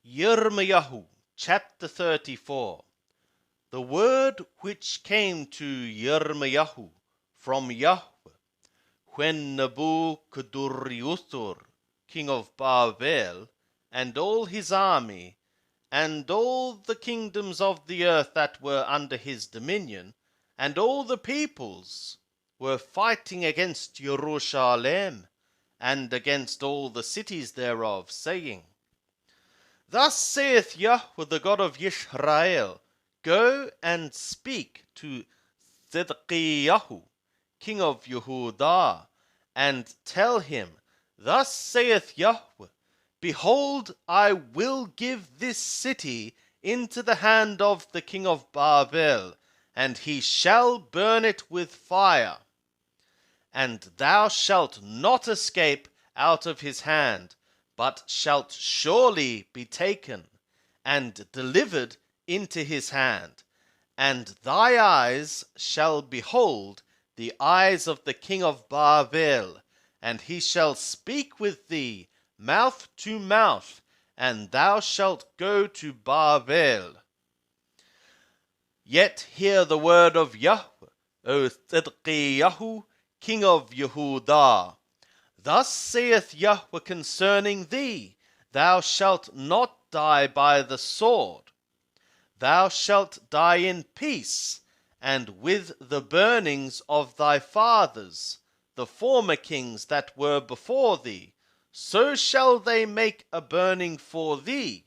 Yirmiyahu, chapter 34. The word which came to Yirmiyahu from Yahweh, when Nebuchadnezzar, king of Babel, and all his army, and all the kingdoms of the earth that were under his dominion, and all the peoples, were fighting against Jerusalem, and against all the cities thereof, saying, Thus saith Yahweh the God of Israel, Go and speak to Zedekiah, king of Yehudah, and tell him, Thus saith Yahweh, Behold, I will give this city into the hand of the king of Babel, and he shall burn it with fire. And thou shalt not escape out of his hand, but shalt surely be taken, and delivered into his hand. And thy eyes shall behold the eyes of the king of Babel, and he shall speak with thee mouth to mouth, and thou shalt go to Babel. Yet hear the word of Yahweh, O Zedekiah, king of Yehudah. Thus saith Yahweh concerning thee, Thou shalt not die by the sword. Thou shalt die in peace, and with the burnings of thy fathers, the former kings that were before thee, so shall they make a burning for thee,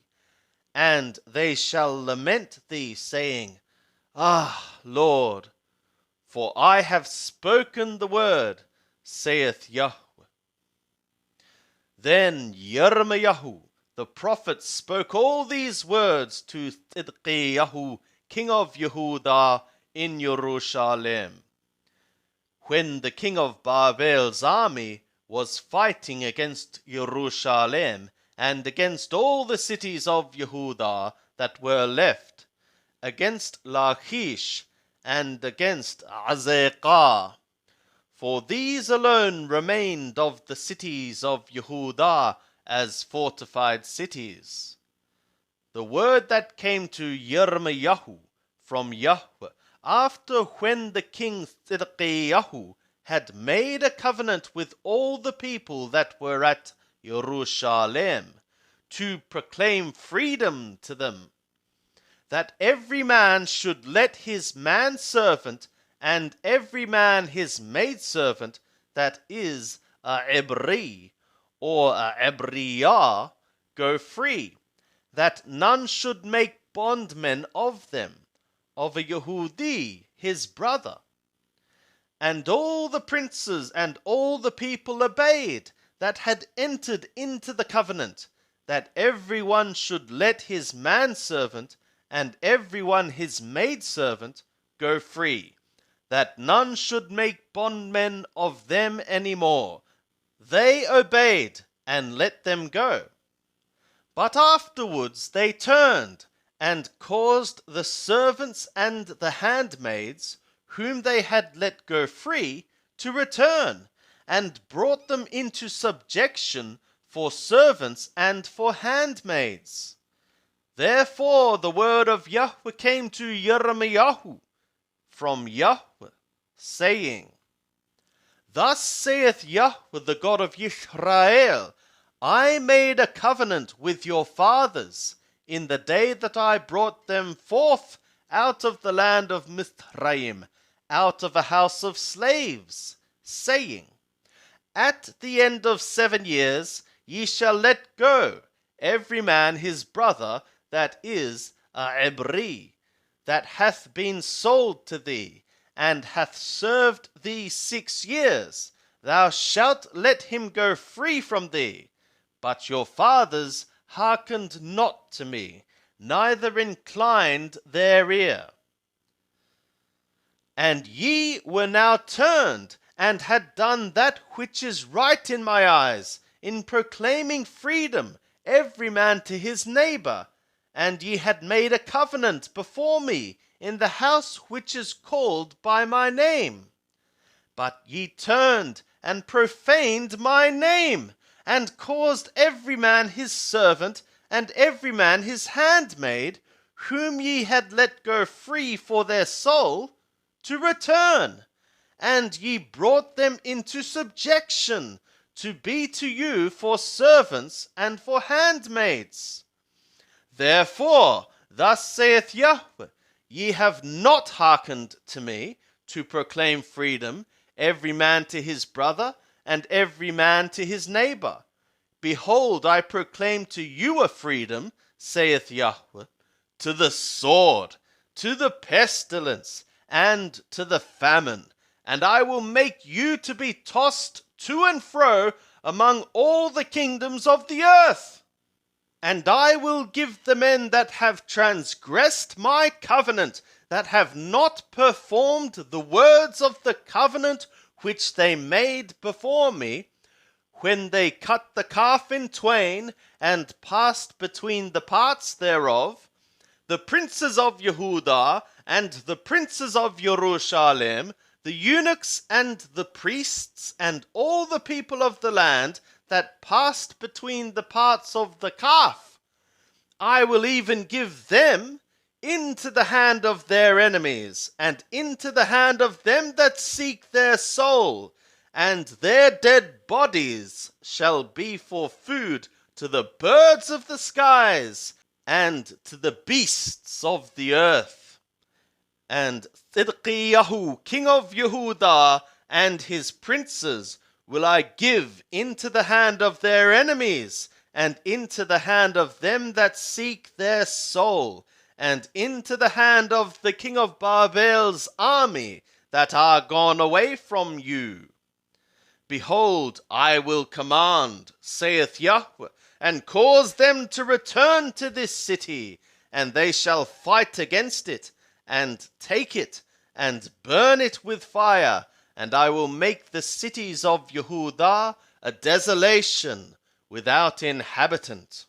and they shall lament thee, saying, Ah, Lord, for I have spoken the word, saith Yahweh. Then Yirmiyahu the prophet spoke all these words to Zedekiah, king of Yehudah, in Jerusalem, when the king of Babel's army was fighting against Jerusalem and against all the cities of Yehudah that were left, against Lachish and against Azekah. For these alone remained of the cities of Yehudah as fortified cities. The word that came to Yirmiyahu from Yahweh, after when the king Zedekiah had made a covenant with all the people that were at Jerusalem, to proclaim freedom to them, that every man should let his manservant and every man his maidservant, that is a Hebri or a Hebriah, go free, that none should make bondmen of them, of a Yehudi his brother. And all the princes and all the people obeyed that had entered into the covenant, that every one should let his manservant and every one his maidservant go free, that none should make bondmen of them any more. They obeyed and let them go. But afterwards they turned and caused the servants and the handmaids, whom they had let go free, to return, and brought them into subjection for servants and for handmaids. Therefore the word of Yahweh came to Yirmiyahu from Yahweh, saying, Thus saith Yahweh the God of Israel, I made a covenant with your fathers in the day that I brought them forth out of the land of Mizraim, out of a house of slaves, saying, At the end of 7 years ye shall let go every man his brother, that is a Hebri, that hath been sold to thee, and hath served thee 6 years. Thou shalt let him go free from thee. But your fathers hearkened not to me, neither inclined their ear. And ye were now turned, and had done that which is right in my eyes, in proclaiming freedom, every man to his neighbor. And ye had made a covenant before me in the house which is called by my name. But ye turned and profaned my name, and caused every man his servant and every man his handmaid, whom ye had let go free for their soul, to return. And ye brought them into subjection, to be to you for servants and for handmaids. Therefore, thus saith Yahweh, ye have not hearkened to me, to proclaim freedom, every man to his brother, and every man to his neighbor. Behold, I proclaim to you a freedom, saith Yahweh, to the sword, to the pestilence, and to the famine. And I will make you to be tossed to and fro among all the kingdoms of the earth. And I will give the men that have transgressed my covenant, that have not performed the words of the covenant which they made before me, when they cut the calf in twain, and passed between the parts thereof, the princes of Yehudah, and the princes of Jerusalem, the eunuchs and the priests, and all the people of the land that passed between the parts of the calf. I will even give them into the hand of their enemies, and into the hand of them that seek their soul, and their dead bodies shall be for food to the birds of the skies, and to the beasts of the earth. And Tzidkiyahu, king of Yehudah, and his princes will I give into the hand of their enemies, and into the hand of them that seek their soul, and into the hand of the king of Babel's army that are gone away from you. Behold, I will command, saith Yahweh, and cause them to return to this city, and they shall fight against it, and take it, and burn it with fire, and I will make the cities of Yehudah a desolation without inhabitant.